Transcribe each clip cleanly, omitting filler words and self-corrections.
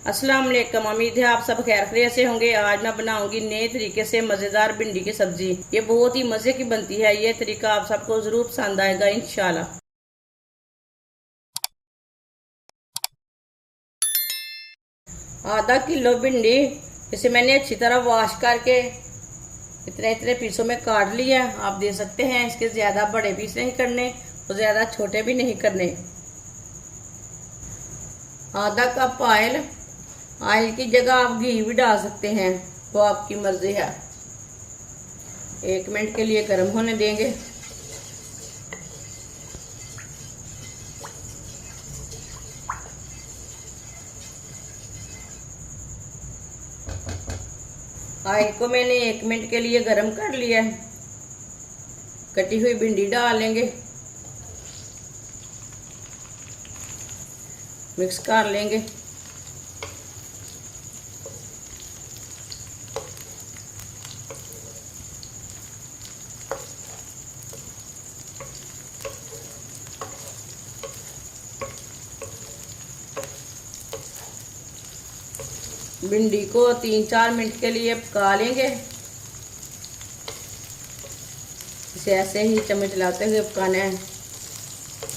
अस्सलाम वालेकुम। उम्मीद है आप सब खैर खैरियत से होंगे। आज मैं बनाऊंगी नए तरीके से मजेदार भिंडी की सब्जी। ये बहुत ही मजे की बनती है। ये तरीका आप सबको जरूर पसंद आएगा इंशाल्लाह। आधा किलो भिंडी इसे मैंने अच्छी तरह वॉश करके इतने इतने पीसों में काट लिया। आप देख सकते हैं इसके ज्यादा बड़े पीस नहीं करने और ज्यादा छोटे भी नहीं करने। आधा कप ऑयल, ऑयल की जगह आप घी भी डाल सकते हैं, वो आपकी मर्जी है। 1 मिनट के लिए गर्म होने देंगे। ऑयल को मैंने 1 मिनट के लिए गर्म कर लिया है। कटी हुई भिंडी डाल लेंगे, मिक्स कर लेंगे। भिंडी को 3-4 मिनट के लिए पका लेंगे। इसे ऐसे ही चम्मच चलाते हुए पकाना है।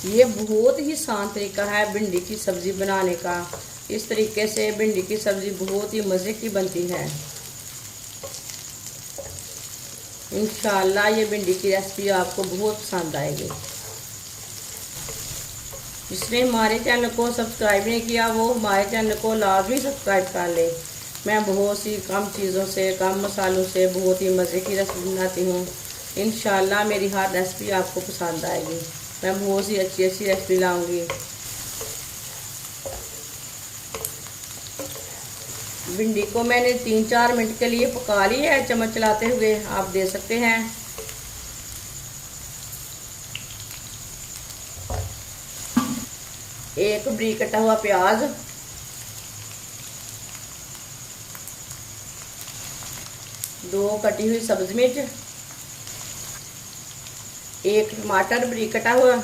ये बहुत ही आसान तरीका है भिंडी की सब्जी बनाने का। इस तरीके से भिंडी की सब्जी बहुत ही मज़े की बनती है। इंशाल्लाह ये भिंडी की रेसिपी आपको बहुत पसंद आएगी। जिसने हमारे चैनल को सब्सक्राइब नहीं किया वो हमारे चैनल को लाजमी सब्सक्राइब कर ले। मैं बहुत सी कम चीज़ों से, कम मसालों से बहुत ही मज़े की रेसिपी बनाती हूँ। इंशाल्लाह मेरी हर रेसिपी आपको पसंद आएगी। मैं बहुत सी अच्छी अच्छी रेसिपी लाऊंगी। भिंडी को मैंने 3-4 मिनट के लिए पका लिया है चम्मच चलाते हुए, आप देख सकते हैं। एक बारीक कटा हुआ प्याज, 2 कटी हुई सब्ज मिर्च, 1 टमाटर बारीक कटा हुआ,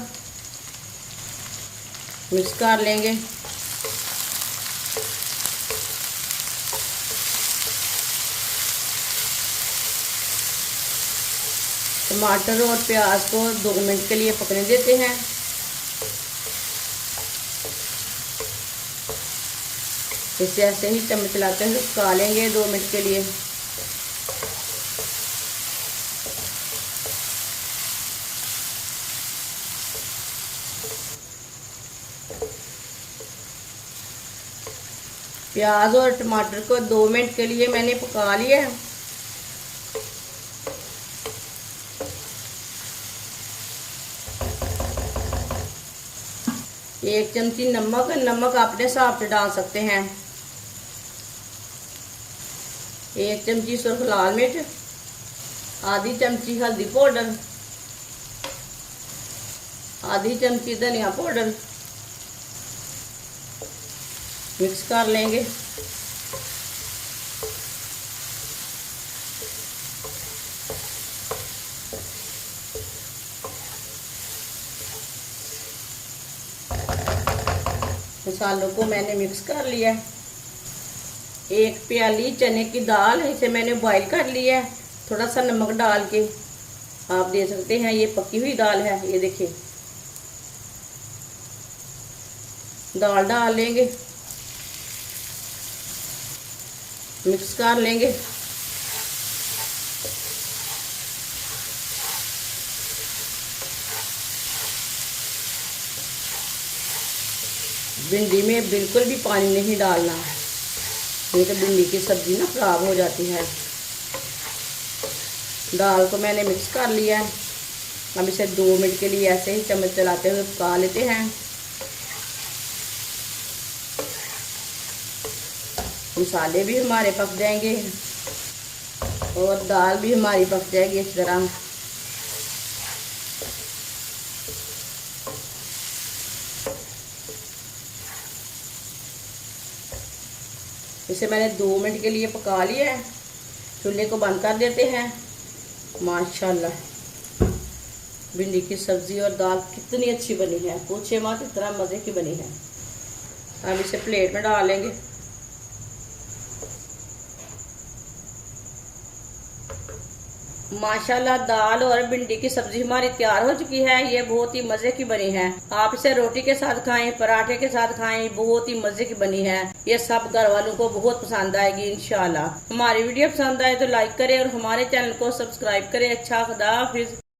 मिक्स कर लेंगे। टमाटर और प्याज को 2 मिनट के लिए पकने देते हैं। इसे ऐसे ही चम्मच चलाते हुए पका लेंगे 2 मिनट के लिए। प्याज और टमाटर को 2 मिनट के लिए मैंने पका लिया है। एक चमची नमक, नमक अपने हिसाब से डाल सकते हैं। 1 चमची सुर्ख लाल मिर्च, आधी चमची हल्दी पाउडर, आधी चमची धनिया पाउडर, मिक्स कर लेंगे। मसालों को मैंने मिक्स कर लिया है। 1 प्याली चने की दाल, इसे मैंने बॉईल कर लिया है थोड़ा सा नमक डाल के। आप देख सकते हैं ये पकी हुई दाल है। ये देखिए, दाल डाल लेंगे, मिक्स कर लेंगे। भिंडी में बिल्कुल भी पानी नहीं डालना, नहीं तो भिंडी की सब्जी ना खराब हो जाती है। दाल को मैंने मिक्स कर लिया है। अब इसे 2 मिनट के लिए ऐसे ही चम्मच चलाते हुए पका लेते हैं। मसाले भी हमारे पक जाएंगे और दाल भी हमारी पक जाएगी इस तरह। इसे मैंने 2 मिनट के लिए पका लिया है। चूल्हे को बंद कर देते हैं। माशाल्लाह भिंडी की सब्जी और दाल कितनी अच्छी बनी है, पूछे मत, इतना मज़े की बनी है। अब इसे प्लेट में डाल लेंगे। माशाल्लाह दाल और भिंडी की सब्जी हमारी तैयार हो चुकी है। ये बहुत ही मजे की बनी है। आप इसे रोटी के साथ खाएं, पराठे के साथ खाएं, बहुत ही मजे की बनी है। ये सब घर वालों को बहुत पसंद आएगी इंशाल्लाह। हमारी वीडियो पसंद आए तो लाइक करें और हमारे चैनल को सब्सक्राइब करें। अच्छा, खुदा हाफिज।